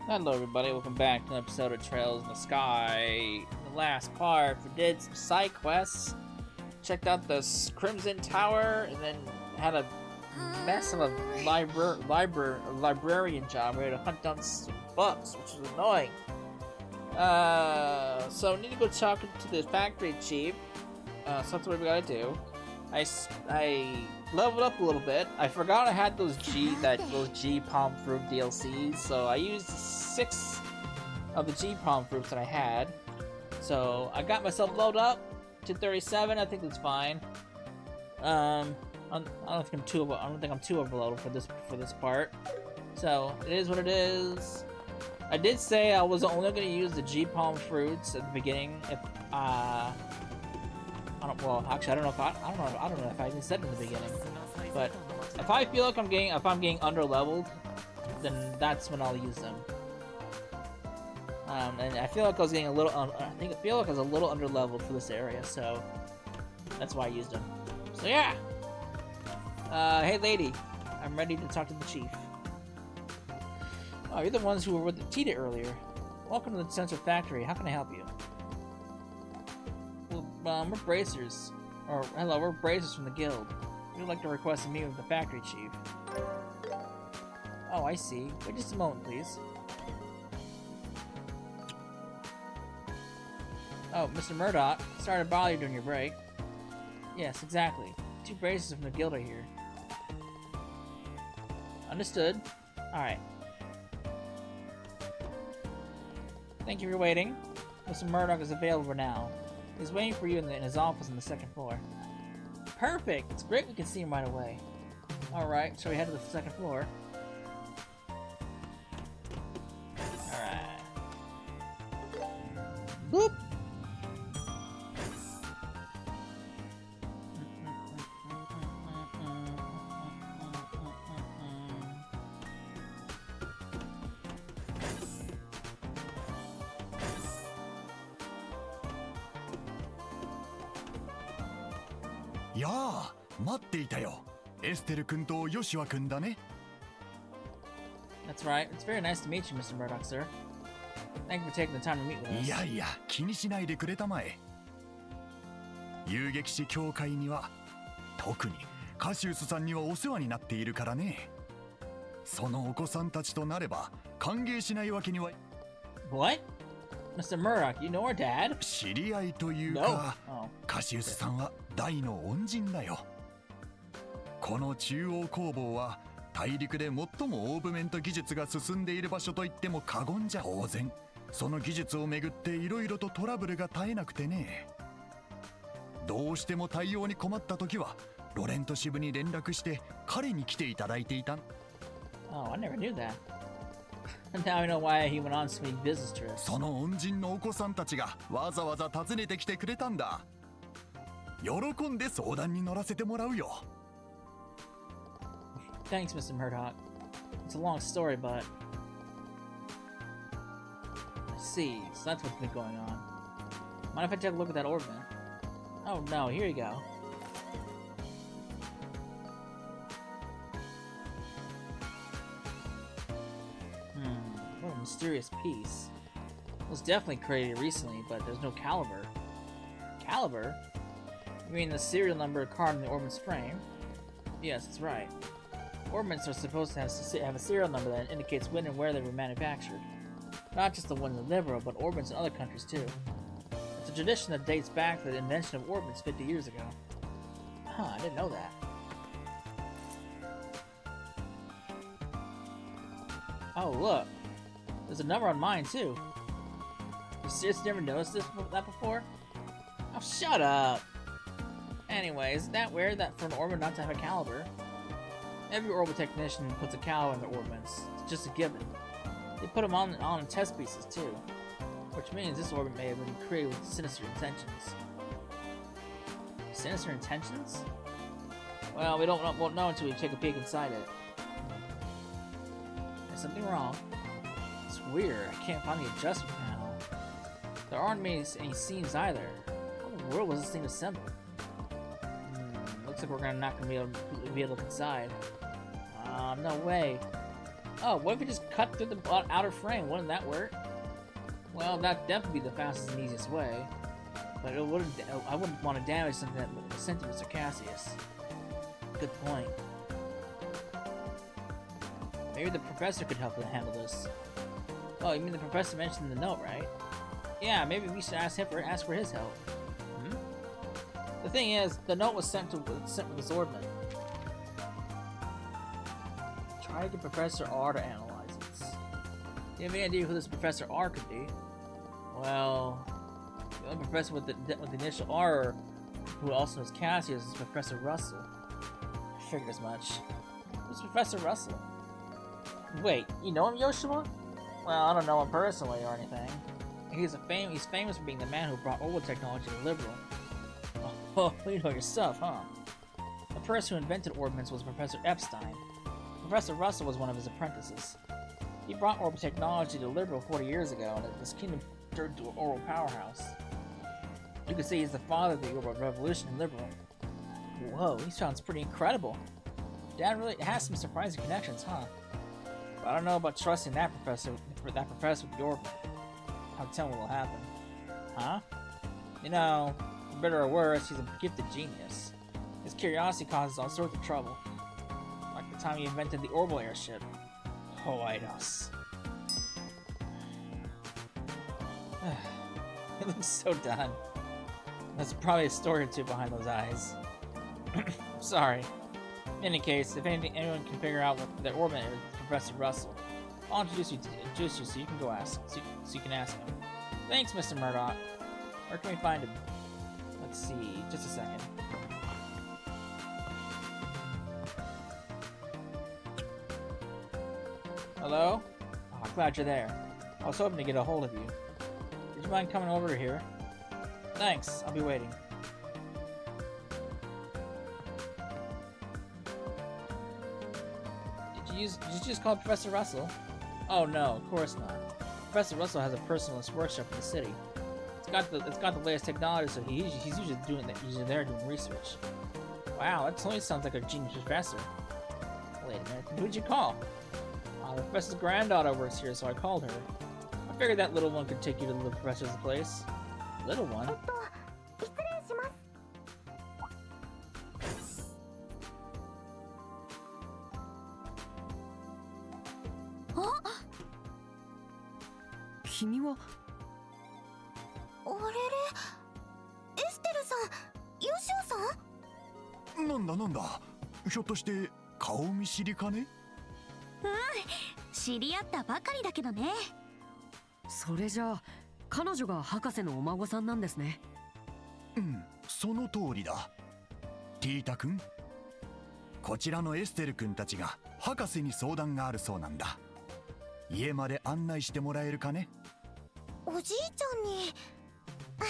Hello everybody, welcome back to an episode of Trails in the Sky. The last part, we did some side quests, checked out the Crimson Tower, and then had a mess of a librarian job. We had to hunt down some bugs, which was annoying. So I need to go talk to the factory chief, so that's what we gotta do. I leveled up a little bit. I forgot I had those G palm fruit DLCs, so I used 6 of the G palm fruits that I had. So I got myself leveled up to 37. I think that's fine. I don't think I'm too overloaded for this part. So it is what it is. I did say I was only going to use the G palm fruits at the beginning. If I don't know if I even said it in the beginning. But if I feel like I'm getting underleveled, then that's when I'll use them. And I feel like I was getting a little. I feel like I was a little underleveled for this area, so that's why I used them. So yeah. Hey lady, I'm ready to talk to the chief. Oh, you're the ones who were with Tita earlier. Welcome to the sensor factory. How can I help you? Well, we're bracers. Or hello, we're bracers from the guild. We'd like to request a meeting with the factory chief. Oh, I see. Wait just a moment, please. Oh, Mr. Murdoch, sorry to bother you during your break. Yes, exactly. 2 bracers from the guild are here. Understood. Alright. Thank you for waiting. Mr. Murdoch is available now. He's waiting for you in his office on the 2nd floor. Perfect! It's great we can see him right away. Alright, shall we head to the 2nd floor? Alright. Boop! Yeah, 待っていたよ。エステル君とヨシュア君だね。That's right. It's very nice to meet you, Mr. Murdoch, sir. Thank you for taking the time to meet with us. いやいや、気にしないでくれたまえ。遊撃士協会には、特にカシウスさんにはお世話になっているからね。そのお子さんたちとなれば歓迎しないわけには。What? Mr. Murdoch, you know our dad? 知り合いというか、No. カシウスさんは大の恩人だよ。この中央工房は大陸で最もオーブメント技術が進んでいる場所と言っても過言じゃ。当然その技術をめぐっていろいろとトラブルが絶えなくてね。どうしても対応に困った時はロレント支部に連絡して彼に来ていただいていた。Oh, I never knew that. Now I know why he went on so many business trips. その恩人のお子さんたちがわざわざ訪ねてきてくれたんだ。喜んで相談に乗らせてもらうよ。Thanks, Mr. Murdoch. It's a long story, but I see. So that's what's been going on. Mind if I take a look at that orbment? Oh no, here you go. What a mysterious piece. It was definitely created recently, but there's no caliber. Caliber? You mean the serial number carved in the orbment's frame? Yes, that's right. Orbments are supposed to have a serial number that indicates when and where they were manufactured. Not just the ones in Liberal, but orbments in other countries too. It's a tradition that dates back to the invention of orbments 50 years ago. Huh, I didn't know that. Oh, look. There's a number on mine too. You seriously never noticed that before? Oh, shut up! Anyway, isn't that weird that for an orbment not to have a caliber? Every Orbal technician puts a caliber in their orbments. It's just a given. They put them on test pieces too. Which means this orbment may have been created with sinister intentions. Sinister intentions? Well, won't know until we take a peek inside it. There's something wrong. It's weird. I can't find the adjustment panel. There aren't any seams either. How in the world was this thing assembled? Looks like we're not gonna be able to look inside. No way. Oh, what if we just cut through the outer frame? Wouldn't that work? Well, that'd definitely be the fastest and easiest way. But I wouldn't want to damage something that was sent to Mr. Cassius. Good point. Maybe the professor could help handle this. Oh, you mean the professor mentioned in the note, right? Yeah, maybe we should ask for his help. Hmm? The thing is, the note was sent with this orbment. Try to get Professor R to analyze it. Do you have any idea who this Professor R could be? Well, the only professor with the initial R, who also knows Cassius, is Professor Russell. I figured as much. Who's Professor Russell? Wait, you know him, Yoshima? Well, I don't know him personally or anything. He's famous for being the man who brought Orbal technology to Liberal. Oh, you know yourself, huh? The person who invented orbments was Professor Epstein. Professor Russell was one of his apprentices. He brought Orbal technology to Liberal 40 years ago, and this kingdom turned into an Orbal powerhouse. You could say he's the father of the Orbal revolution in Liberal. Whoa, he sounds pretty incredible. Dad really has some surprising connections, huh? But I don't know about trusting that professor with the orbment. I'll tell what will happen. Huh? You know, for better or worse, he's a gifted genius. His curiosity causes all sorts of trouble. Like the time he invented the Orbal airship. Oh, Eidos. He looks so done. There's probably a story or two behind those eyes. Sorry. In any case, if anyone can figure out what the orbment is, Professor Russell. I'll introduce you so you can go ask. So you can ask him. Thanks, Mr. Murdoch. Where can we find him? Let's see. Just a second. Hello? Oh, glad you're there. I was hoping to get a hold of you. Would you mind coming over here? Thanks. I'll be waiting. Did you just call Professor Russell? Oh no, of course not. Professor Russell has a personalist workshop in the city. It's got the latest technology, so he's usually there doing research. Wow, that totally sounds like a genius professor. Wait a minute, who'd you call? The professor's granddaughter works here, so I called her. I figured that little one could take you to the professor's place. Little one? Nanda? ひょっとして顔見知りかね？知り合ったばかりだけどね。それじゃあ彼女が博士のお孫さんなんですね。うん、その通りだ。ティータ君、こちらのエステル君たちが博士に相談があるそうなんだ。家まで案内してもらえるかね？おじいちゃんに。はい、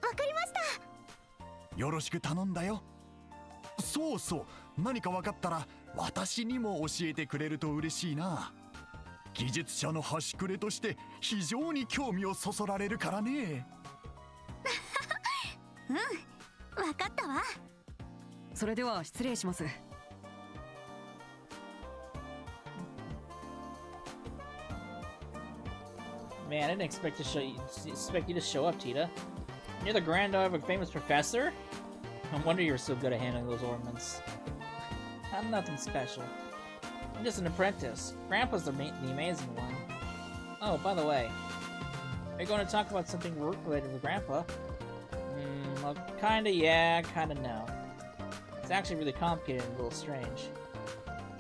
わかりました。よろしく頼んだよ。そうそう、何か分かったら私にも教えてくれると嬉しいな。技術者の端くれとして非常に興味をそそられるからね。うん、分かったわ。それでは失礼します。Man, I didn't expect you to show up, Tita. You're the granddaughter of a famous professor? No wonder you're so good at handling those ornaments. I'm nothing special. I'm just an apprentice. Grandpa's the amazing one. Oh, by the way, are you going to talk about something work-related with Grandpa? Well, kinda yeah, kinda no. It's actually really complicated and a little strange.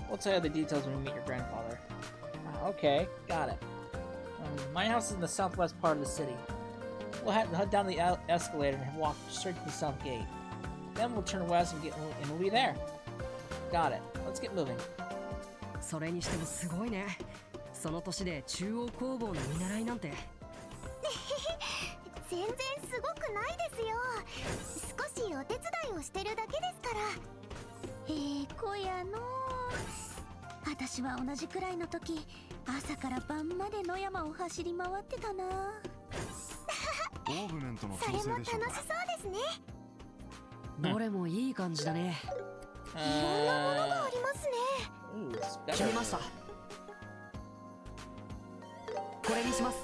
We'll tell you the details when we meet your grandfather. Ah, okay, got it. My house is in the southwest part of the city. We'll head down the escalator and walk straight to the south gate. Then we'll turn west and we'll be there. Got it. Let's get moving. それにしてもすごいね。その年で中央工房の見習いなんて。全然すごくないですよ。少しお手伝いをしてるだけですから。子やの。私は同じくらいの時、朝から晩まで野山を走り回ってたな。オーブメントのそれも楽しそうですね。どれもいい感じだね。いろんなものがありますね。決めました。これにします。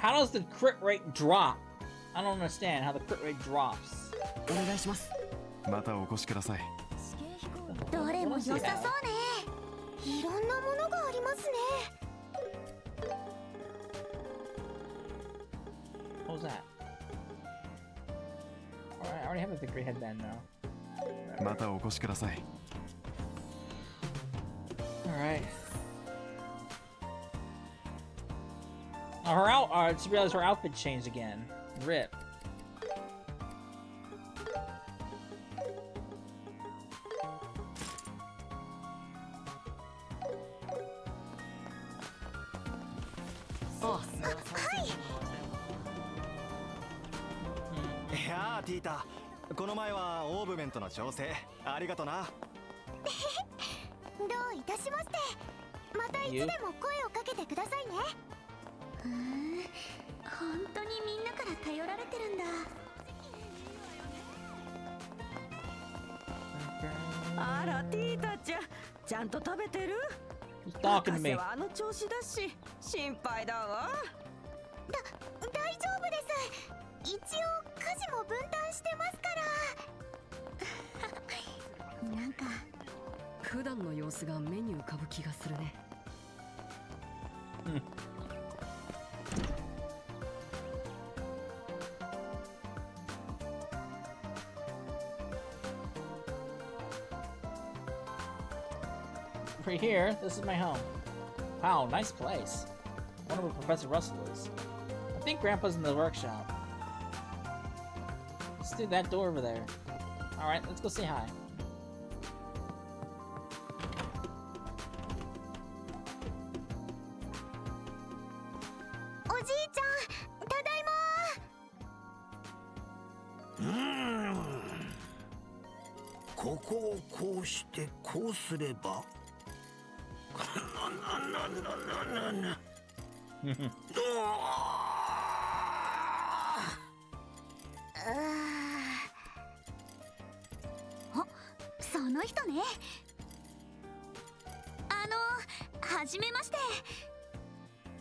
How does the crit rate drop? I don't understand how the crit rate drops. お願いします。またお越しください。どれも良さそうね。いろんなものがありますね。What was that? Alright, I already have a big green headband now. またお越しください。Alright. I just realized her outfit changed again. Rip. Oh. いやーティータ、この前はオーブメントの調整ありがとな。どういたしまして。またいつでも声をかけてくださいね。本当にみんなから頼られてるんだ。あらティータちゃん、ちゃんと食べてる？ He's talking to 博士 me. はあの調子だし心配だわ。大丈夫です。一応家事も分担してますから。なんか普段の様子が目に浮かぶ気がするね。Right here, this is my home. Wow, nice place. I wonder where Professor Russell is. I think Grandpa's in the workshop. Let's do that door over there. Alright, let's go say hi. Tadaiма! ここをこうしてこうすればその人ね。はじめまして。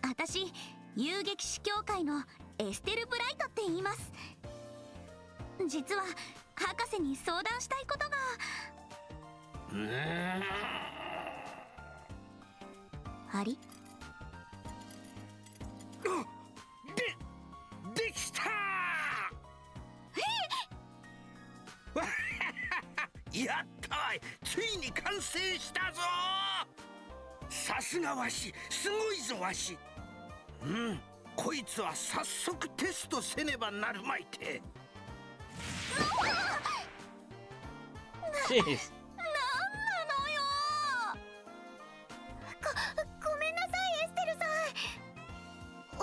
私、遊撃士協会のエステル・ブライトって言います。実は博士に相談したいことが。あり？できたやったわい、ついに完成したぞ。さすがわし、すごいぞわし。こいつは早速テストせねばなるまいて。Jeez. なんなのよ。ごめんなさい、エステルさ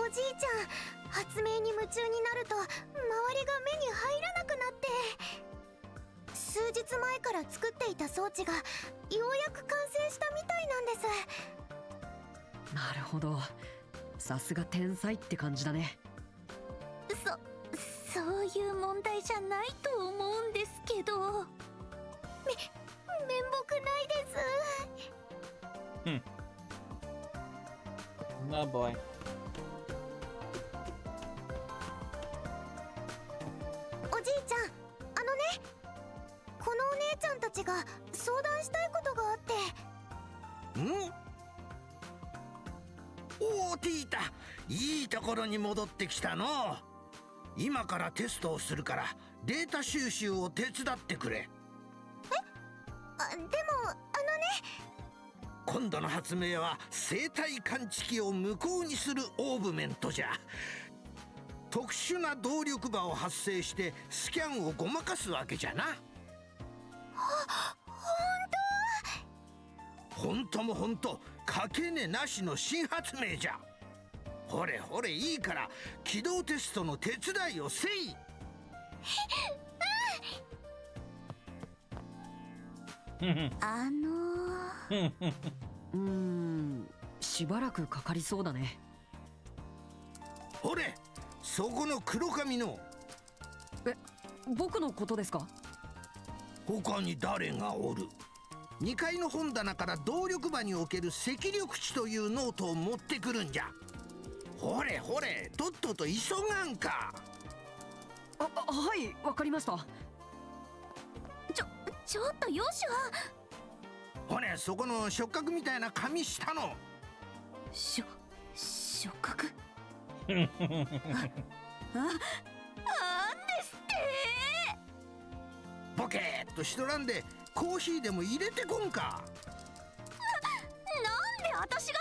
ん。おじいちゃん、発明に夢中になると周りが目に入らなくなって、数日前から作っていた装置がようやく完成したみたいなんです。なるほど、さすが天才って感じだね。そういう問題じゃないと思うんですけど。面目ないです。Oh boy. おじいちゃん、このお姉ちゃんたちが相談したいことがあって。おーティータ、いいところに戻ってきたの。今からテストをするからデータ収集を手伝ってくれ。でも今度の発明は生体感知器を無効にするオーブメントじゃ。特殊な動力場を発生してスキャンをごまかすわけじゃな。本当も本当、かけねなしの新発明じゃ。ほれほれ、いいから起動テストの手伝いをせい。しばらくかかりそうだね。ほれ、そこの黒髪の。僕のことですか？他に誰がおる？2階の本棚から動力場における赤力値というノートを持ってくるんじゃ。ほれほれ、とっとと急がんか。はい、わかりました。ちょっとヨシュは。ほれ、そこの触覚みたいな紙下の。触覚。なんですって。ボケーっとしとらんでコーヒーでも入れてこんか。なんで私が。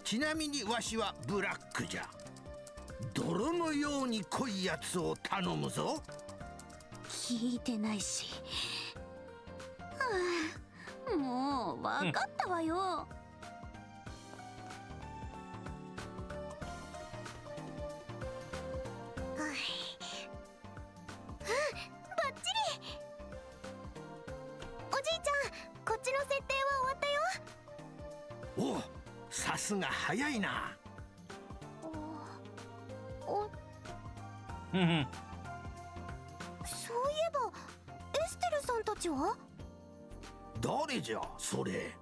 ちなみにわしはブラックじゃ。泥のように濃いやつを頼むぞ。聞いてないし。もう分かったわよ。はいバッチリ。おじいちゃん、こっちの設定は終わったよ。お、さすが早いな。うんうん。そういえばエステルさんたちは。誰じゃそれ。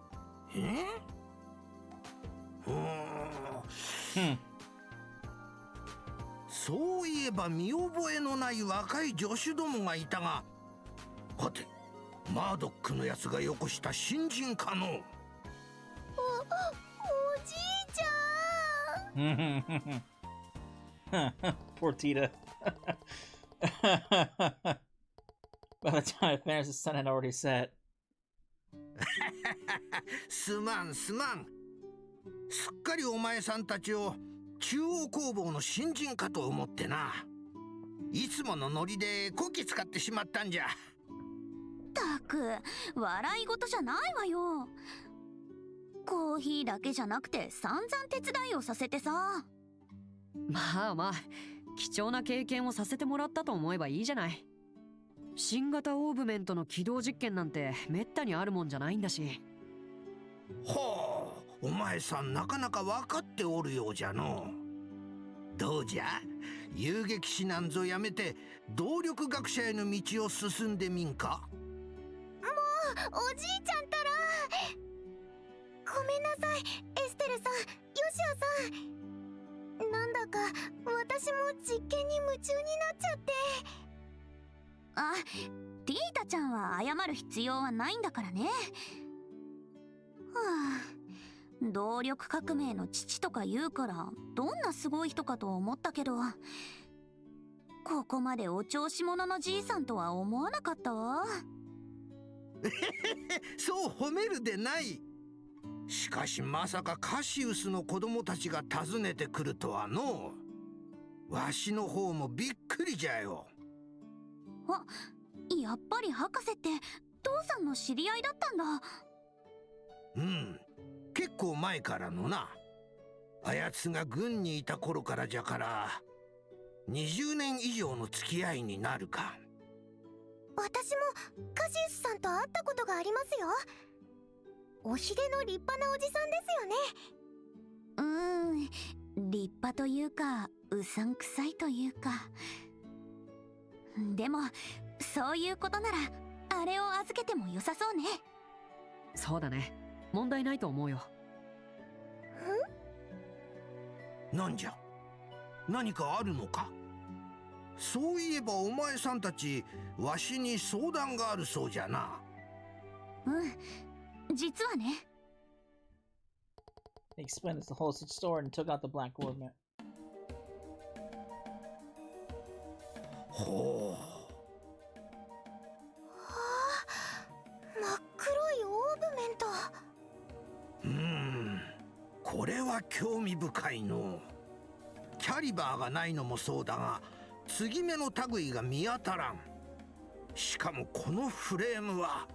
そういえば見覚えのない若い助手どもがいたが、はてマードックのやつがよこした新人かの。おじいちゃん。Poor Tita. By the time it finished, the sun had already set. すまんすまん。すっかりお前さんたちを中央工房の新人かと思ってな。いつものノリでこき使ってしまったんじゃ。ったく笑い事じゃないわよ。コーヒーだけじゃなくて散々手伝いをさせてさ。まあまあ、貴重な経験をさせてもらったと思えばいいじゃない。新型オーブメントの起動実験なんてめったにあるもんじゃないんだし。ほう、お前さんなかなか分かっておるようじゃの。どうじゃ、遊撃士なんぞやめて動力学者への道を進んでみんか。もうおじいちゃんたら。ごめんなさいエステルさん、ヨシアさん。なんだか私も実験に夢中になっちゃって。あ、ティータちゃんは謝る必要はないんだからね。はあ、動力革命の父とか言うからどんなすごい人かと思ったけど、ここまでお調子者のじいさんとは思わなかったわ。そう褒めるでない。しかしまさかカシウスの子供たちが訪ねてくるとはの。わしの方もびっくりじゃよ。あ、やっぱり博士って父さんの知り合いだったんだ。うん、結構前からのな。あやつが軍にいた頃からじゃから20年以上の付き合いになるか。私もカシウスさんと会ったことがありますよ。おひげの立派なおじさんですよね。立派というかうさんくさいというか。でもそういうことならあれを預けても良さそうね。そうだね、問題ないと思うよ。なんじゃ、何かあるのか。そういえばお前さんたちわしに相談があるそうじゃな。実はね。They explained us the hostage store and took out the black orbment. ほう。真っ黒いオーブメント。これは興味深いの。キャリバーがないのもそうだが、継ぎ目の類が見当たらん。しかもこのフレームは。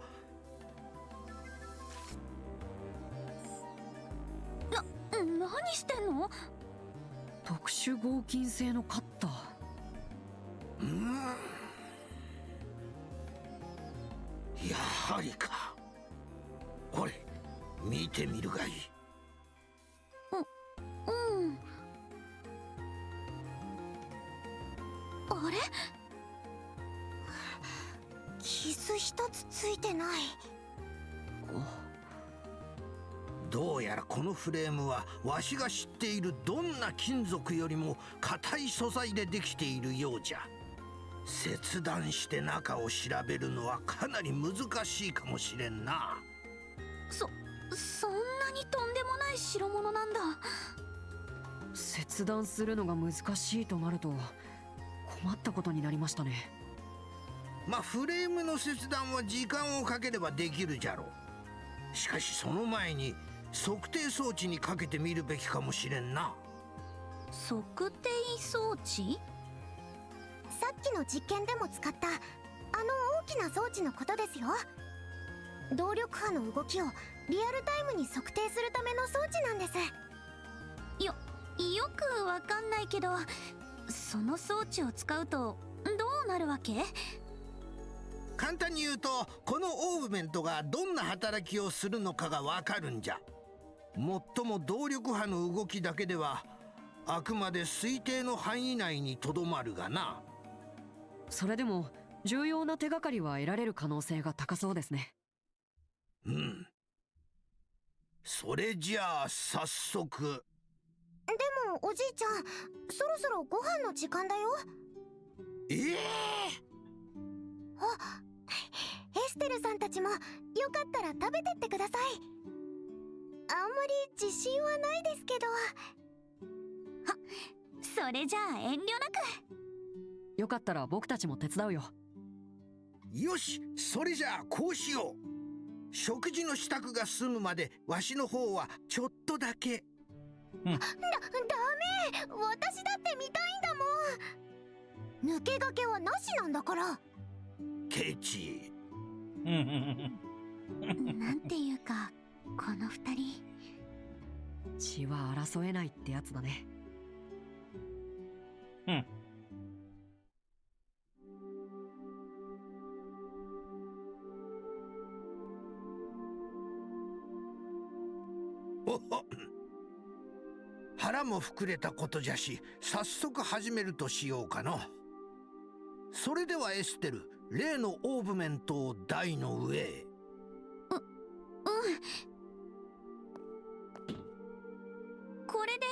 何してんの？特殊合金製のカッター。やはりか。これ見てみるがいい。あれ？傷一つついてない。どうやらこのフレームはわしが知っているどんな金属よりも硬い素材でできているようじゃ。切断して中を調べるのはかなり難しいかもしれんな。そんなにとんでもない代物なんだ。切断するのが難しいとなると困ったことになりましたね。まあフレームの切断は時間をかければできるじゃろう。しかしその前に測定装置にかけてみるべきかもしれんな。測定装置？さっきの実験でも使ったあの大きな装置のことですよ。動力波の動きをリアルタイムに測定するための装置なんです。よくわかんないけど、その装置を使うとどうなるわけ？簡単に言うと、このオーブメントがどんな働きをするのかがわかるんじゃ。もっとも動力波の動きだけではあくまで推定の範囲内にとどまるがな。それでも重要な手がかりは得られる可能性が高そうですね。うん。それじゃあ早速。でもおじいちゃん、そろそろご飯の時間だよ。あ、エステルさんたちもよかったら食べてってください。あんまり自信はないですけど。それじゃあ遠慮なく。よかったら僕たちも手伝うよ。よし、それじゃあこうしよう。食事の支度が済むまでわしの方はちょっとだけ。ダメ、私だって見たいんだもん。抜け駆けはなしなんだから。ケチ。なんていうか、この二人血は争えないってやつだね。腹も膨れたことじゃし、早速始めるとしようかの。それではエステル、例のオーブメントを台の上へ。これで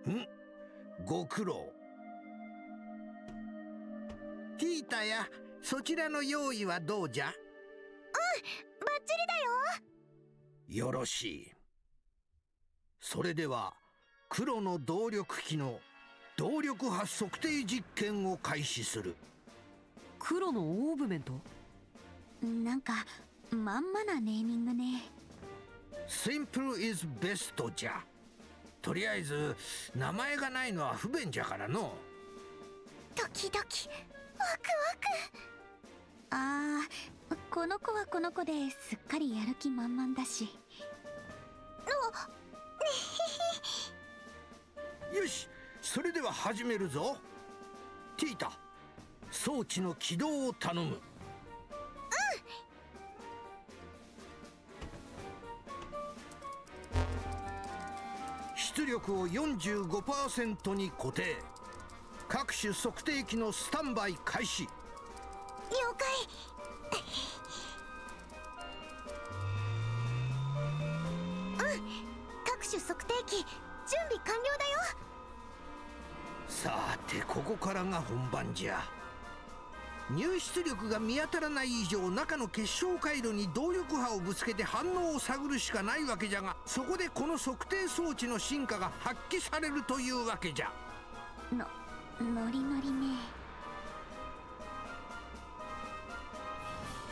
いいの？ご苦労。ティータやそちらの用意はどうじゃ？バッチリだよ。よろしい。それでは黒の動力機の動力波測定実験を開始する。黒のオーブメント？なんかまんまなネーミングね。Simple is best じゃ。とりあえず名前がないのは不便じゃからの。ドキドキワクワク。この子はこの子ですっかりやる気満々だし。よし、それでは始めるぞ。ティータ、装置の起動を頼む。出力を 45% に固定。各種測定器のスタンバイ開始。了解。各種測定器準備完了だよ。さてここからが本番じゃ。入出力が見当たらない以上、中の結晶回路に動力波をぶつけて反応を探るしかないわけじゃが、そこでこの測定装置の進化が発揮されるというわけじゃ。ノリノリね。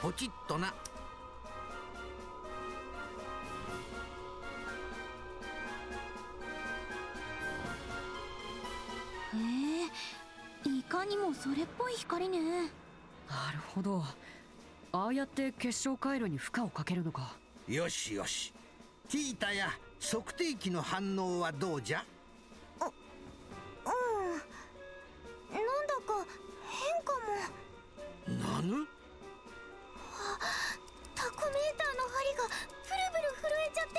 ポチッとな。いかにもそれっぽい光ね。なるほど。ああやって結晶回路に負荷をかけるのか。よしよし。ティータや測定器の反応はどうじゃ？なんだか変かも。なぬ？タコメーターの針がブルブル震えちゃって。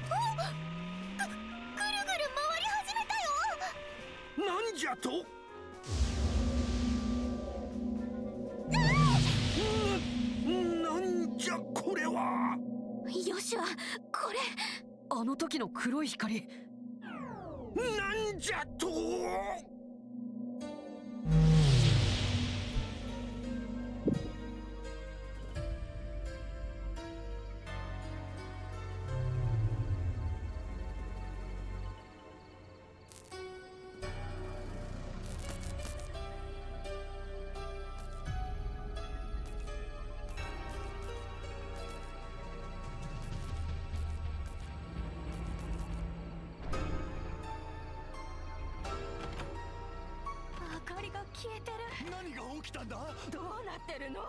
ぐるぐる回り始めたよ。なんじゃと？なんじゃこれは。よし、シュはこれ。あの時の黒い光。なんじゃと。明かりが消えてる。何が起きたんだ。どうなってるの？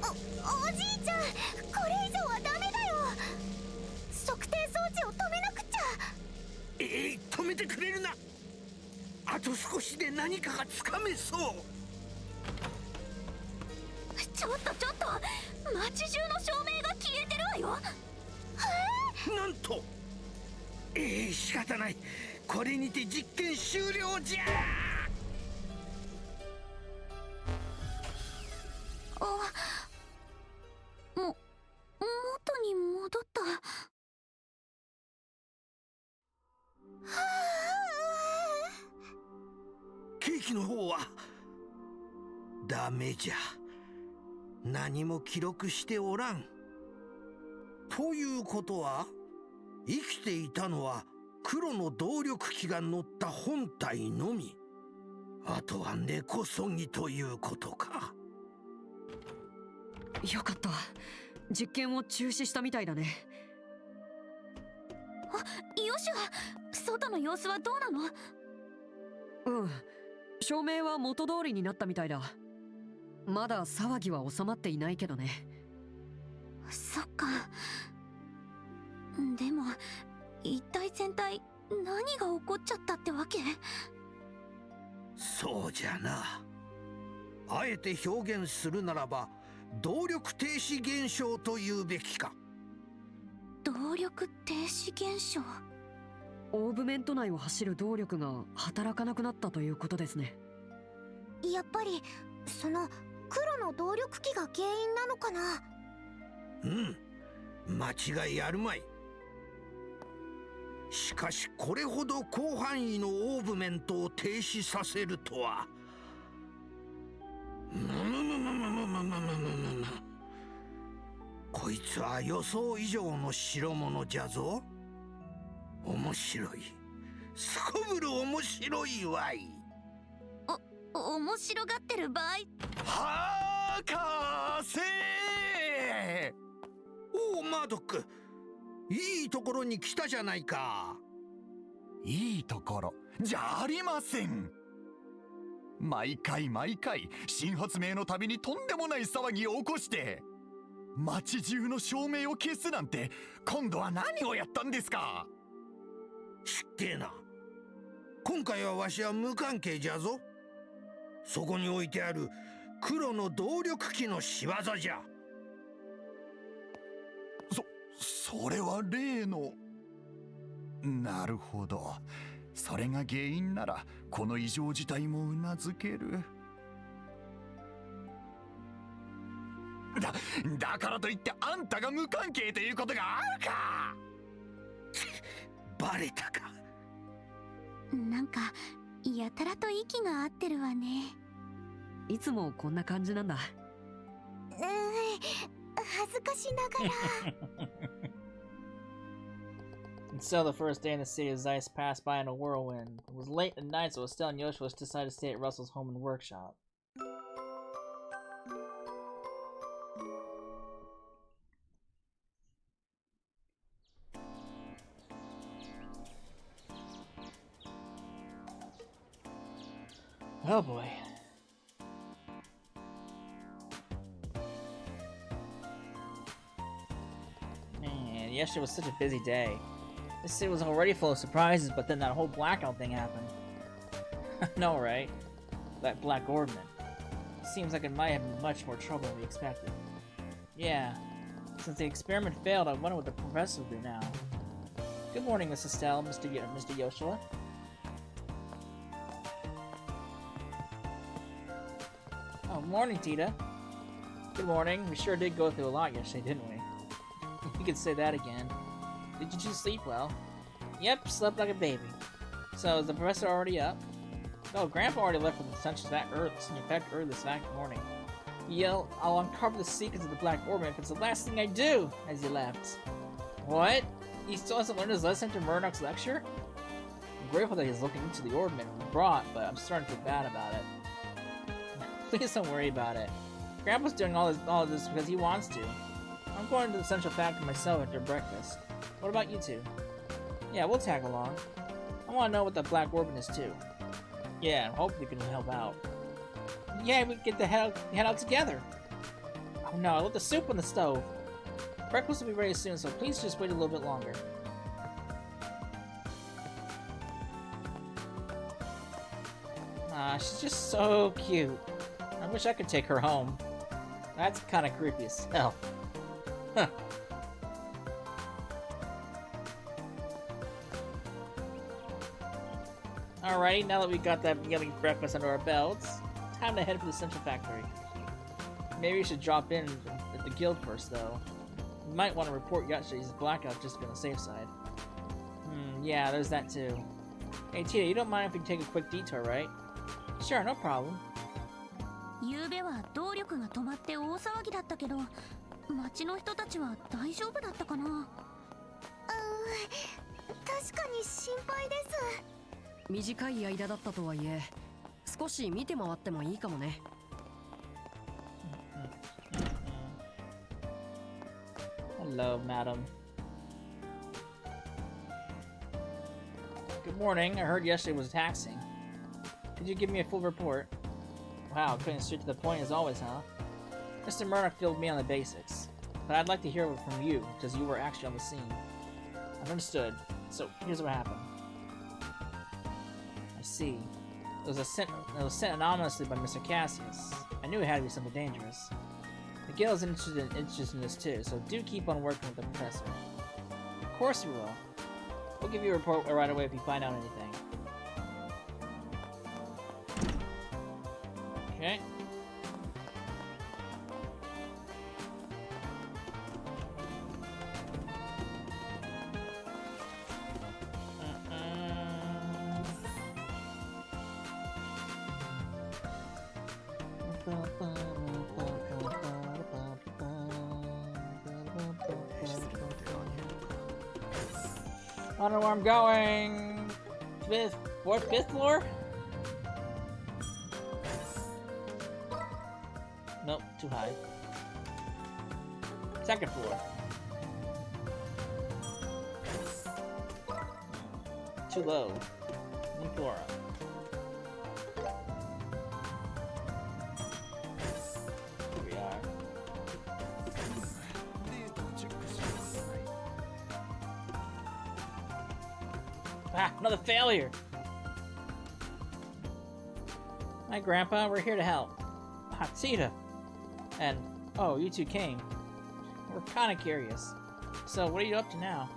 おじいちゃん、これ以上はダメだよ。測定装置を止めなくっちゃ。止めてくれるな。あと少しで何かがつかめそう。ちょっと街中の照明が消えてるわよ。なんと。仕方ない。これにて実験終了じゃ。元に戻った。ケーキの方はダメじゃ。何も記録しておらん。ということは生きていたのは黒の動力機が乗った本体のみ。あとは根こそぎということか。よかった。実験を中止したみたいだね。ヨシュは外の様子はどうなの？うん、照明は元通りになったみたいだ。まだ騒ぎは収まっていないけどね。そっか。でも一体全体何が起こっちゃったってわけ？そうじゃな。あえて表現するならば動力停止現象というべきか。動力停止現象？オーブメント内を走る動力が働かなくなったということですね。やっぱりその黒の動力機が原因なのかな？間違いあるまい。しかしこれほど広範囲のオーブメントを停止させるとは。こいつは予想以上の代物じゃぞ。面白い。すこぶる面白いわい。面白がってる場合？博士。おお、マードック、いいところに来たじゃないか。いいところじゃありません。毎回新発明のたびにとんでもない騒ぎを起こして街中の照明を消すなんて、今度は何をやったんですか？しっけえな。今回はわしは無関係じゃぞ。そこに置いてある黒の動力機の仕業じゃ。それは例の。なるほど。それが原因ならこの異常事態もうなずける。だからといってあんたが無関係ということがあるか。バレたか。なんかやたらと息が合ってるわね。いつもこんな感じなんだ。恥ずかしながら。And so the first day in the city of Zeiss passed by in a whirlwind. It was late at night, so Estelle and Yoshua decided to stay at Russell's home and workshop. Oh boy. Man, yesterday was such a busy day. This city was already full of surprises, but then that whole blackout thing happened. No, right? That black orbment. Seems like it might have much more trouble than we expected. Yeah. Since the experiment failed, I wonder what the professor will do now. Good morning, Miss Estelle, Mr. Yoshua. Good morning, Tita. Good morning. We sure did go through a lot yesterday, didn't we? You could say that again. Did you two sleep well? Yep, slept like a baby. So, is the professor already up? Oh, Grandpa already left for the essential fact early this morning. He yelled, I'll uncover the secrets of the Black Orbment if it's the last thing I do, as he left. What? He still hasn't learned his lesson after Murdoch's lecture? I'm grateful that he's looking into the Orbment we brought, but I'm starting to feel bad about it. Please don't worry about it. Grandpa's doing all of this because he wants to. I'm going to the Central Factory myself after breakfast. What about you two? Yeah, we'll tag along. I want to know what the Black Orbment is too. Yeah, and hopefully we can help out. Yeah, we can get the head out together. Oh no, I left the soup on the stove. Breakfast will be ready soon, so please just wait a little bit longer. Ah, she's just so cute. I wish I could take her home. That's kind of creepy as hell. Huh. Alright, now that we got that yummy breakfast under our belts, time to head for the Central Factory. Maybe we should drop in at the guild first, though. We might want to report yesterday's blackout just to be on the safe side. Yeah, there's that too. Hey Tita, you don't mind if we take a quick detour, right? Sure, no problem. 昨べは動力が止まって大騒ぎだったけど、町の人たちは大丈夫だったかな？確かに心配です。短い間だったとはいえ、少し見て回ってもいいかもね。Hello, madam. Good morning. I heard yesterday was taxing. Could you give me a full report? Wow, cutting straight to the point as always, huh? Mr. Murdoch filled me on the basics, but I'd like to hear it from you, because you were actually on the scene. I've understood. So, here's what happened. I see. It was sent anonymously by Mr. Cassius. I knew it had to be something dangerous. The guild is interested in this too, so do keep on working with the professor. Of course we will. We'll give you a report right away if you find out anything. Okay. I don't know where I'm going. Fifth floor? Nope, too high. Second floor. Too low. One floor up. Here we are. Ah, another failure! Hi, Grandpa. We're here to help. Ah, Tita. And, oh, you two came. We're kind of curious. So, what are you up to now?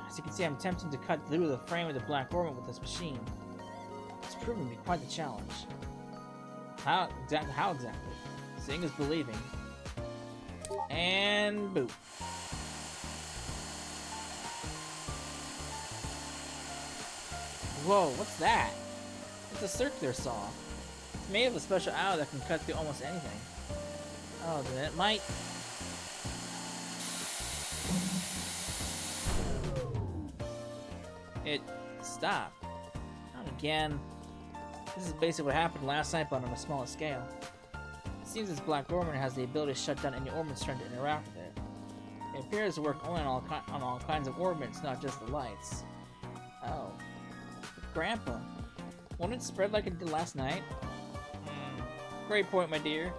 As you can see, I'm attempting to cut through the frame of the Black Orbment with this machine. It's proven to be quite the challenge. How exactly? Seeing is believing. And boop. Whoa, what's that? It's a circular saw. It's made of a special alloy that can cut through almost anything. Oh, then it might... It stopped. Not again. This is basically what happened last night, but on a smaller scale. It seems this Black Orbment has the ability to shut down any orbments trying to interact with it. It appears to work only on all kinds of orbments, not just the lights. Oh. Grandpa, won't it spread like it did last night? Great point, my dear.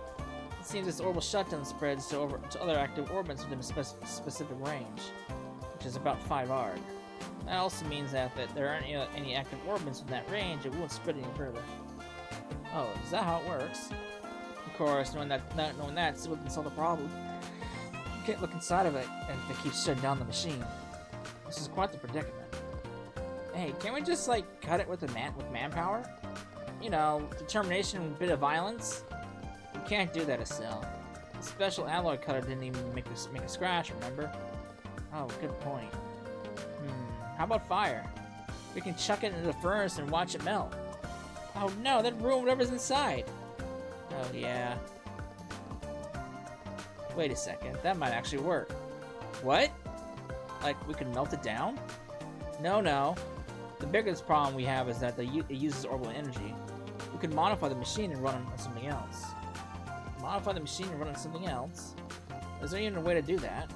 It seems this orbital shutdown spreads to other active orbits within a specific range, which is about 5 arg. That also means that if there aren't any active orbits in that range, it won't spread any further. Oh, is that how it works? Of course, knowing that still doesn't solve the problem. You can't look inside of it if it keeps shutting down the machine. This is quite the predicament. Hey, can't we just, cut it with manpower? You know, determination and a bit of violence? can't do that, Estelle. The special alloy cutter didn't even make a scratch, remember? Oh, good point. How about fire? We can chuck it into the furnace and watch it melt. Oh no, that ruined whatever's inside. Oh yeah. Wait a second, that might actually work. What? Like, we could melt it down? No. The biggest problem we have is that it uses orbital energy. We could modify the machine and run on something else. Modify the machine and run on something else? Is there even a way to do that?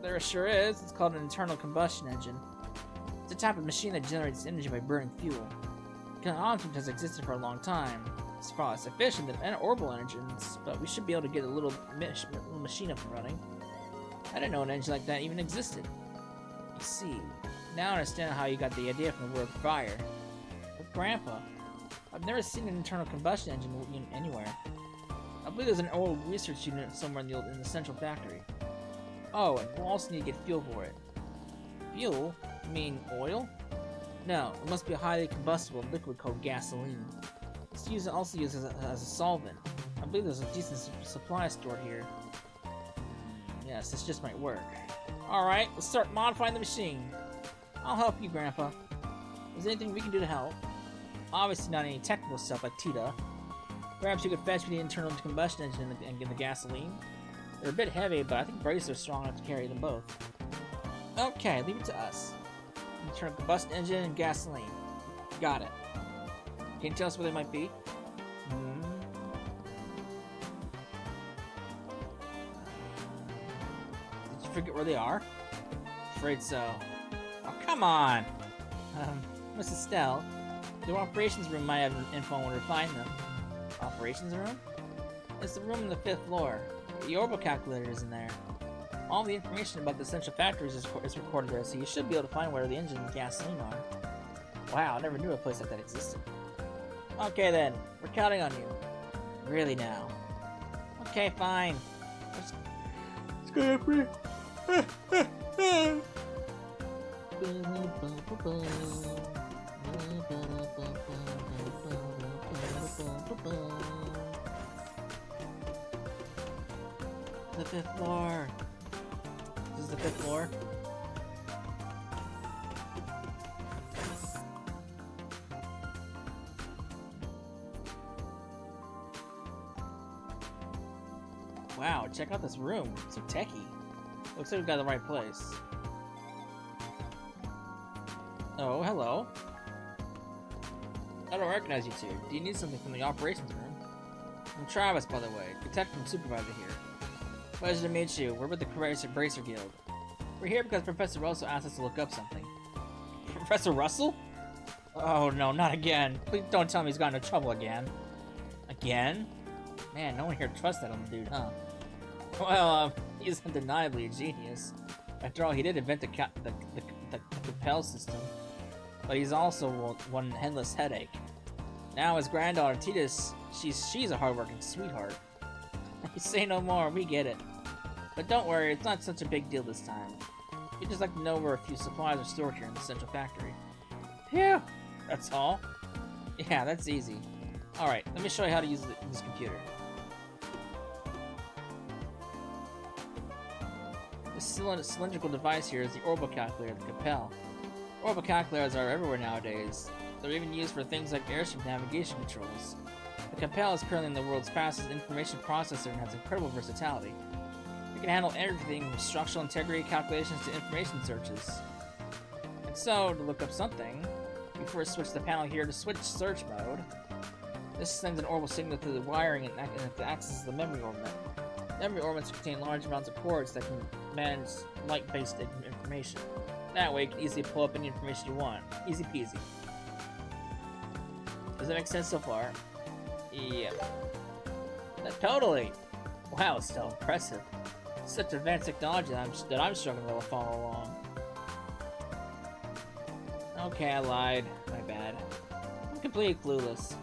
There sure is. It's called an internal combustion engine. It's a type of machine that generates energy by burning fuel. The concept has existed for a long time. It's far less efficient than orbital engines, but we should be able to get a little machine up and running. I didn't know an engine like that even existed. You see, now I understand how you got the idea from the word fire. But Grandpa, I've never seen an internal combustion engine anywhere. I believe there's an old research unit somewhere in the central factory. Oh, and we'll also need to get fuel for it. Fuel? You mean oil? No, it must be a highly combustible liquid called gasoline. It's also used as a solvent. I believe there's a decent supply stored here. Yes, this just might work. Alright, let's start modifying the machine. I'll help you, Grandpa. Is there anything we can do to help? Obviously not any technical stuff like Tita. Perhaps you could fetch me the internal combustion engine and get the gasoline? They're a bit heavy, but I think braces are strong enough to carry them both. Okay, leave it to us. Internal combustion engine and gasoline. Got it. Can you tell us where they might be? Did you forget where they are? Afraid so. Oh, come on! Miss Estelle, the operations room might have info on where to find them. Operations room? It's the room on the 5th floor. The Orbal calculator is in there. All the information about the central factories is recorded there, so you should be able to find where the engine and gasoline are. Wow, I never knew a place like that existed. Okay then, we're counting on you. Really now. Okay, fine. Let's go free. The 5th floor. This is the 5th floor. Wow, check out this room. It's so techie. Looks like we've got the right place. Oh, hello. I don't recognize you two. Do you need something from the operations room? I'm Travis, by the way, detective and supervisor here. Pleasure to meet you. We're with the Bracer Guild. We're here because Professor Russell asked us to look up something. Professor Russell? Oh no, not again. Please don't tell me he's gotten into trouble again. Again? Man, no one here trusts that on the dude, huh? Well, he's undeniably a genius. After all, he did invent the Capel system. But he's also one endless headache. Now his granddaughter, Titus, she's a hardworking sweetheart. You say no more, we get it. But don't worry, it's not such a big deal this time. We'd just like to know where a few supplies are stored here in the central factory. Phew! That's all? Yeah, that's easy. Alright, let me show you how to use this computer. This cylindrical device here is the Orbal calculator, the Capel. Orbal calculators are everywhere nowadays. They're even used for things like airship navigation controls. The Capel is currently the world's fastest information processor and has incredible versatility. It can handle everything from structural integrity calculations to information searches. And so, to look up something, we first switch the panel here to switch search mode. This sends an Orbal signal through the wiring and accesses the memory orbment. Memory orbments contain large amounts of ports that can manage light-based information. That way, you can easily pull up any information you want. Easy peasy. Does that make sense so far? Yep. Totally! Wow, it's still impressive. Such advanced technology that I'm struggling to follow along. Okay, I lied. My bad. I'm completely clueless.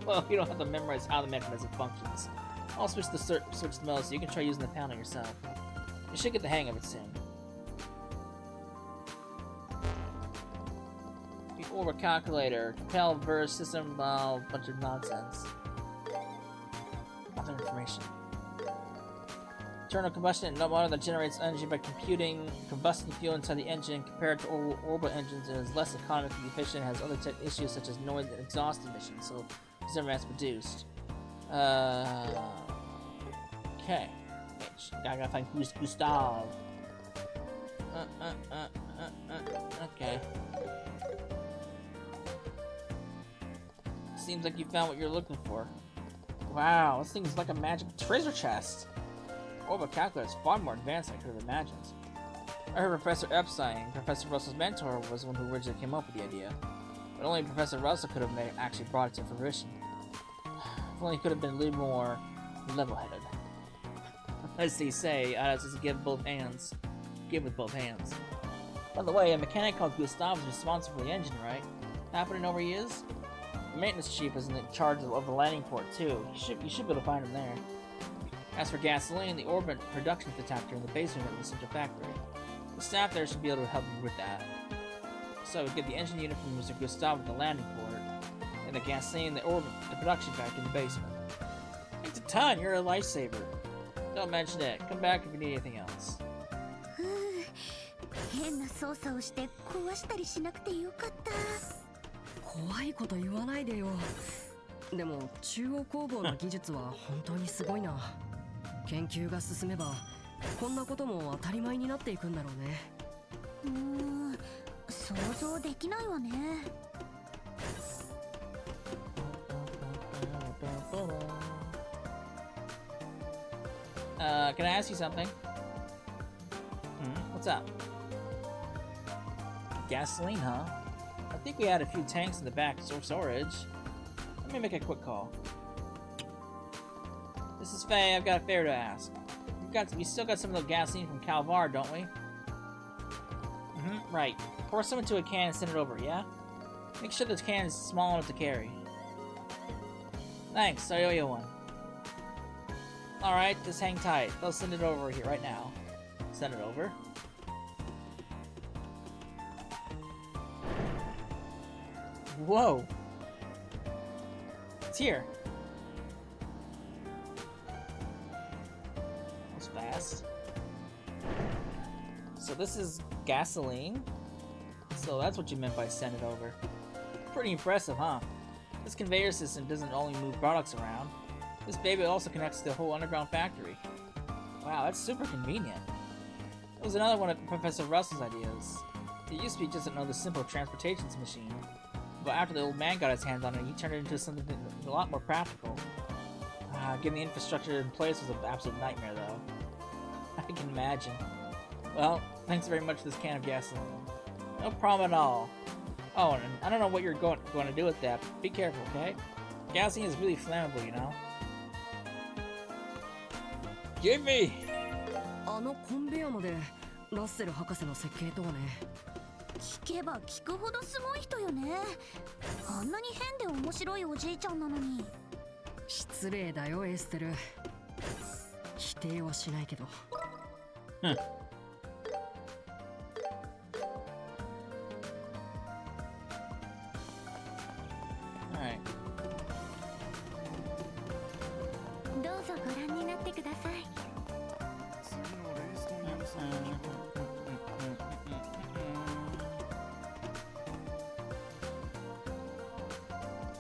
Well, you don't have to memorize how the mechanism functions. I'll switch the mode so you can try using the panel yourself. You should get the hang of it soon. The Orbal calculator, Capel verse system, bunch of nonsense. Nothing information. Internal combustion is no motor that generates energy by computing combustion fuel inside the engine compared to orbital engines, and is less economically efficient, has other tech issues such as noise and exhaust emissions, so it's never mass produced. Okay. Gotta find Gustav. Okay. Seems like you found what you're looking for. Wow, this thing is like a magic treasure chest. Orbal calculator is far more advanced than I could have imagined. I heard Professor Epstein, Professor Russell's mentor, was the one who originally came up with the idea. But only Professor Russell could have actually brought it to fruition. If only he could have been a little more level-headed. As they say, just give both hands. Give with both hands. By the way, a mechanic called Gustav is responsible for the engine, right? Happen to know where he is? The maintenance chief is in charge of the landing port too. You should be able to find him there. As for gasoline, the orbment production detector in the basement of the central factory. The staff there should be able to help you with that. So we get the engine unit from Mr. Gustav at the landing port, and the gasoline, the production factory in the basement. Thanks a ton, you're a lifesaver. Don't mention it. Come back if you need anything else. 変な操作をして壊したりしなくてよかった。怖いこと言わないでよ。でも中央工房の技術は本当にすごいな。研究が進めばこんなことも当たり前になっていくんだろうね。想像できないわね。Can I ask you something? What's up? Gasoline, huh? I think we had a few tanks in the back for storage. Let me make a quick call. This is Faye. I've got a favor to ask. We still got some of the gasoline from Calvar, don't we? Right. Pour some into a can and send it over, yeah? Make sure the can is small enough to carry. Thanks, I owe you one. Alright, just hang tight. They'll send it over here right now. Send it over. Whoa! It's here. That was fast. So this is gasoline? So that's what you meant by send it over. Pretty impressive, huh? This conveyor system doesn't only move products around. This baby also connects to the whole underground factory. Wow, that's super convenient. It was another one of Professor Russell's ideas. It used to be just another simple transportations machine. But after the old man got his hands on it, he turned it into something a lot more practical. Getting the infrastructure in place was an absolute nightmare, though. I can imagine. Well, thanks very much for this can of gasoline. No problem at all. Oh, and I don't know what you're going to do with that. Be careful, okay? Gasoline is really flammable, you know? Give me! あのコンベヤまでラッセル博士の設計とはね。聞けば聞くほどすごい人よね。あんなに変で面白いおじいちゃんなのに。失礼だよエステル。否定はしないけど。Alright. どうぞご覧になってください。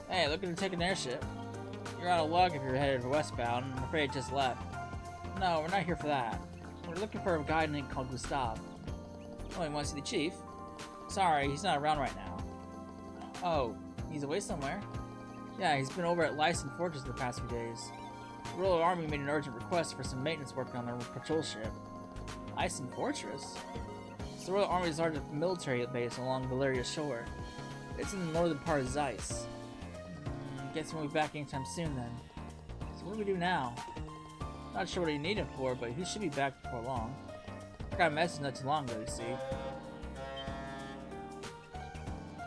Hey, looking to take an airship? You're out of luck if you're headed westbound. I'm afraid it just left. No, we're not here for that. We're looking for a guy named called Gustav. Oh, you want to see the chief? Sorry, he's not around right now. Oh, he's away somewhere? Yeah, he's been over at Lyson Fortress the past few days. The Royal Army made an urgent request for some maintenance work on their patrol ship. Lyson Fortress? It's the Royal Army's largest military base along Valeria shore. It's in the northern part of Zeiss. Guess we'll be back anytime soon then. So what do we do now? Not sure what he needed for, but he should be back before long. I got a message not too long ago, you see.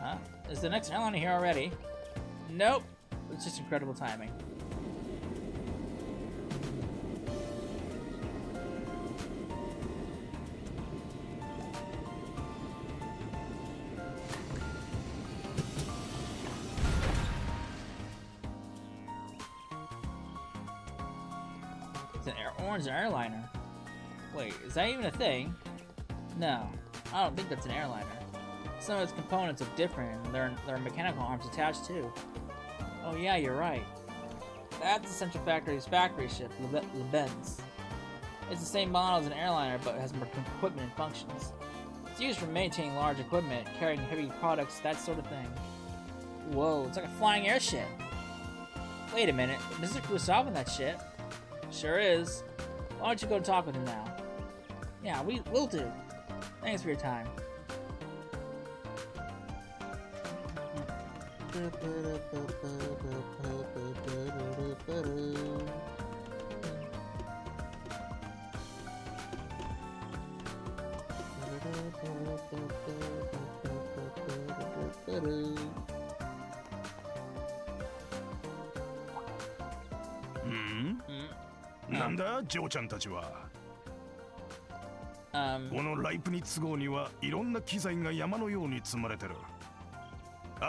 Huh? Is the next airline here already? Nope. It's just incredible timing. It's an orange airliner. Wait, is that even a thing? No, I don't think that's an airliner. Some of its components look different, and there are mechanical arms attached too. Oh yeah, you're right. That's the Central Factory's factory ship, Le Benz. It's the same model as an airliner, but has more equipment and functions. It's used for maintaining large equipment, carrying heavy products, that sort of thing. Whoa, it's like a flying airship. Wait a minute, Mr. Kurosawa in that ship? Sure is. Why don't you go talk with him now? Yeah, we'll do. Thanks for your time. Hmm? なんだジョーちゃんたちは。このライプニッツ号にはいろんな機材が山のように積まれてる。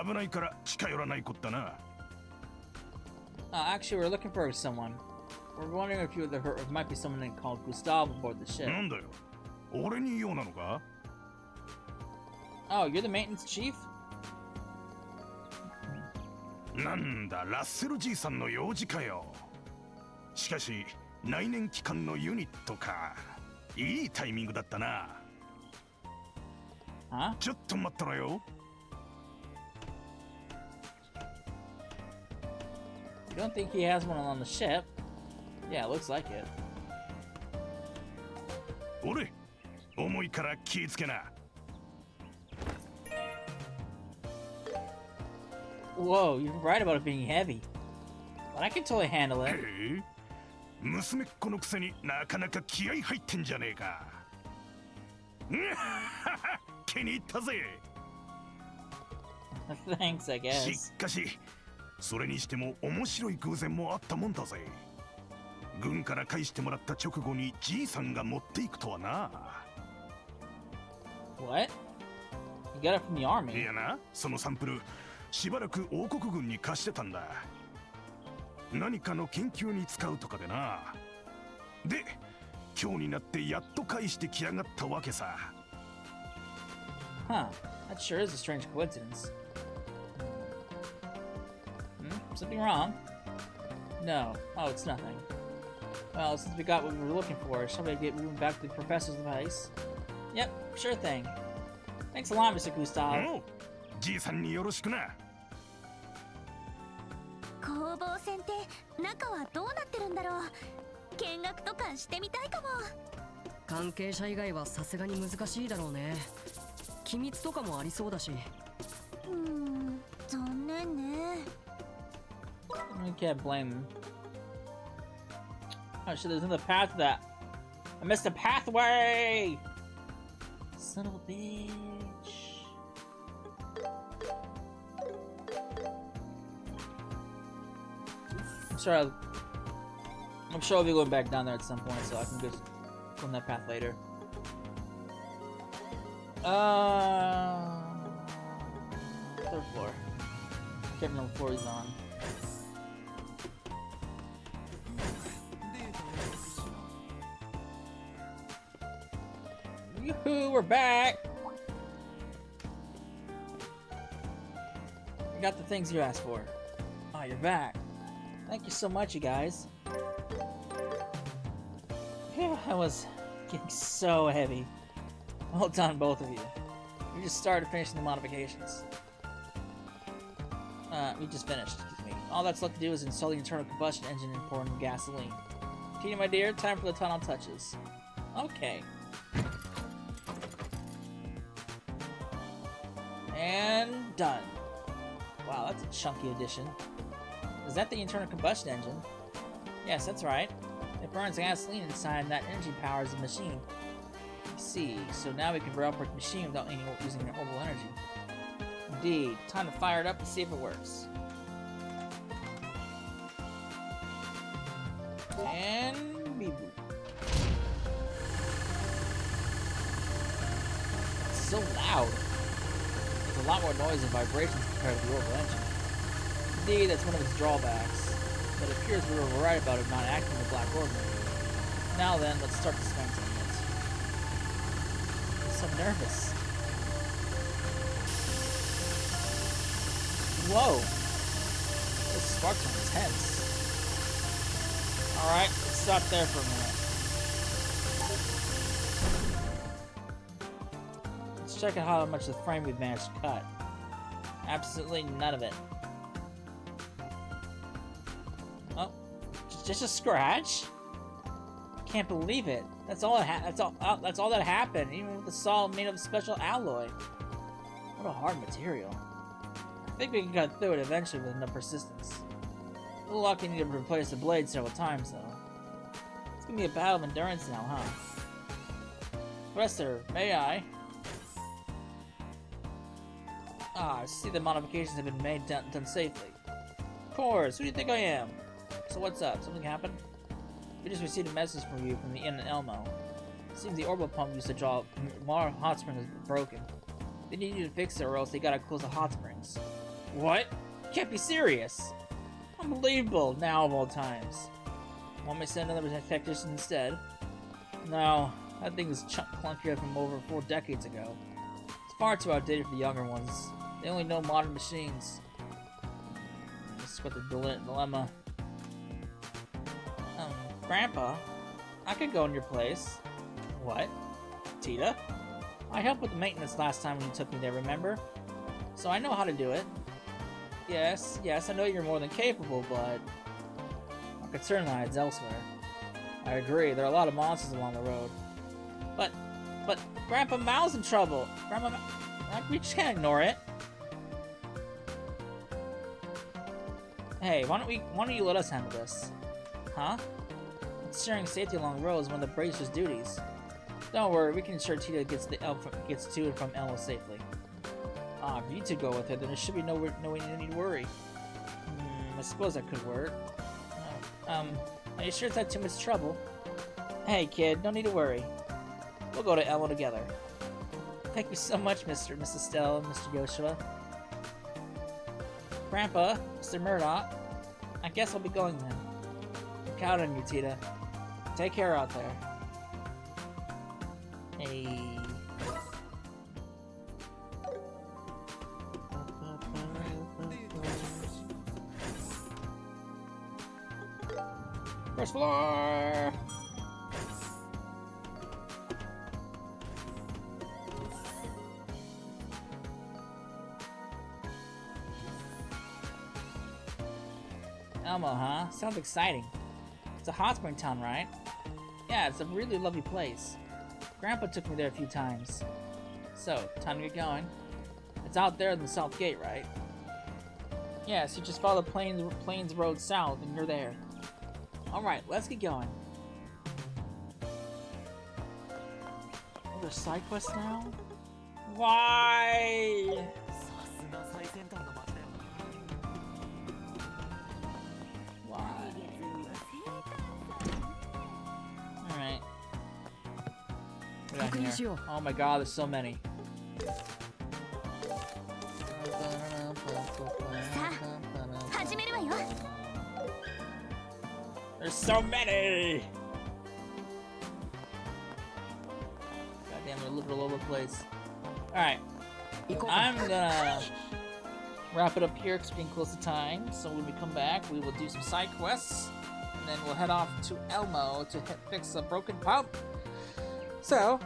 危ないから近寄らないこったな。Actually, we're looking for someone. We're wondering if there might be someone called Gustavo aboard the ship. なんだよ。俺に用なのか？ Oh, you're the maintenance chief? なんだ、ラッセルじいさんの用事かよ。しかし、内燃機関のユニットか。いいタイミングだったな。Huh? ちょっと待ったらよ。You don't think he has one on the ship? Yeah, it looks like it. 俺、重いから気ぃつけな。Whoa, you're right about it being heavy. But I can totally handle it. へえ、娘っ子のくせになかなか気合い入ってんじゃねえか。気に入ったぜ。Thanks, I し guess. かし、それにしても面白い偶然もあったもんだぜ。軍から返してもらった直後にじいさんが持っていくとはな。What? You got it from the い army. やな、そのサンプルしばらく王国軍に貸してたんだ。何かの研究に使うとかでな。で、今日になってやっと返してきやがったわけさ。Huh. That sure is a strange coincidence. Something wrong? No. Oh, it's nothing. Well, since we got what we were looking for, shall we get moving back to the professor's device? Yep, sure thing. Thanks a lot, Mr. Gustav. おう、じいさんによろしくな。攻防戦って中はどうなってるんだろう。見学とかしてみたいかも。関係者以外はさすがに難しいだろうね。機密とかもありそうだし。残念ね。I can't blame him. Oh shit, there's another path to that. I missed a pathway! Son of a bitch. I'm sure I'll be going back down there at some point, so I can go on that path later. Third floor. I can't remember what floor he's on. Yoo-hoo, we're back! I got the things you asked for. Oh, you're back. Thank you so much, you guys. Phew, I was getting so heavy. Well done, both of you. We just started finishing the modifications. We just finished, excuse me. All that's left to do is install the internal combustion engine and pour in gasoline. Tina, my dear, time for the tunnel touches. Okay. And done. Wow, that's a chunky addition. Is that the internal combustion engine? Yes, that's right. It burns gasoline inside and that energy powers the machine. I see, so now we can operate the machine without using an orbital energy. Indeed. Time to fire it up and see if it works. And beep boop. It's so loud. There's a lot more noise and vibrations compared to the orbital engine. Indeed, that's one of its drawbacks. But it appears we were right about it not acting in the black orbit. Now then, let's start dispensing it. I'm so nervous. Whoa! Those sparks are intense. Alright, let's stop there for a minute. Let's check out how much of the frame we've managed to cut. Absolutely none of it. Oh, just a scratch? Can't believe it. That's all that's all that happened, even with the saw made of special alloy. What a hard material. I think we can cut through it eventually with enough persistence. A little lucky need to replace the blade several times though. It's gonna be a battle of endurance now, huh? Professor, may I? Ah, I see the modifications have been made done safely. Of course, who do you think I am? So what's up? Something happened? We just received a message from you from the Inn in Elmo. It seems the Orbal pump used to draw water hot spring is broken. They need you to fix it or else they gotta close the hot springs. What? You can't be serious! Unbelievable, now of all times. Want me to send another technician instead? No, that thing is clunkier from over 4 decades ago. It's far too outdated for the younger ones. They only know modern machines. This is what the dilemma. Grandpa, I could go in your place. What? Tita? I helped with the maintenance last time when you took me there, remember? So I know how to do it. Yes, I know you're more than capable, but my concern lies elsewhere. I agree, there are a lot of monsters along the road. But Grandpa Mao's in trouble. We just can't ignore it. Hey, why don't you let us handle this? Huh? Ensuring safety along the road is one of the Bracer's duties. Don't worry, we can ensure Tita gets to and from Elmo safely. Ah, if you two go with her, then there should be no need to worry. I suppose that could work. Are you sure it's not too much trouble? Hey kid, no need to worry. We'll go to Elmo together. Thank you so much, Mrs. Estelle and Mr. Yoshua. Grandpa, Mr. Murdoch, I guess I'll be going then. Count on you, Tita. Take care out there. Hey. First floor! Elmo, huh? Sounds exciting. It's a hot spring town, right? Yeah, it's a really lovely place. Grandpa took me there a few times. So, time to get going. It's out there in the south gate, right? Yes, you just follow the Plains Road south and you're there. Alright, let's get going. Another side quest now? Why? Alright. What do we got here? Oh my god, there's so many. There's so many! Goddamn, they're literally all over the place. Alright. I'm gonna wrap it up here because we're getting close to time. So when we come back, we will do some side quests. And then we'll head off to Elmo to fix a broken pump. So,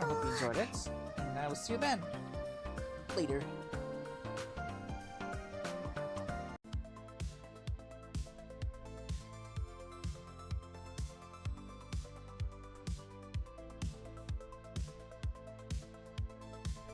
I hope you enjoyed it. And I will see you then. Later.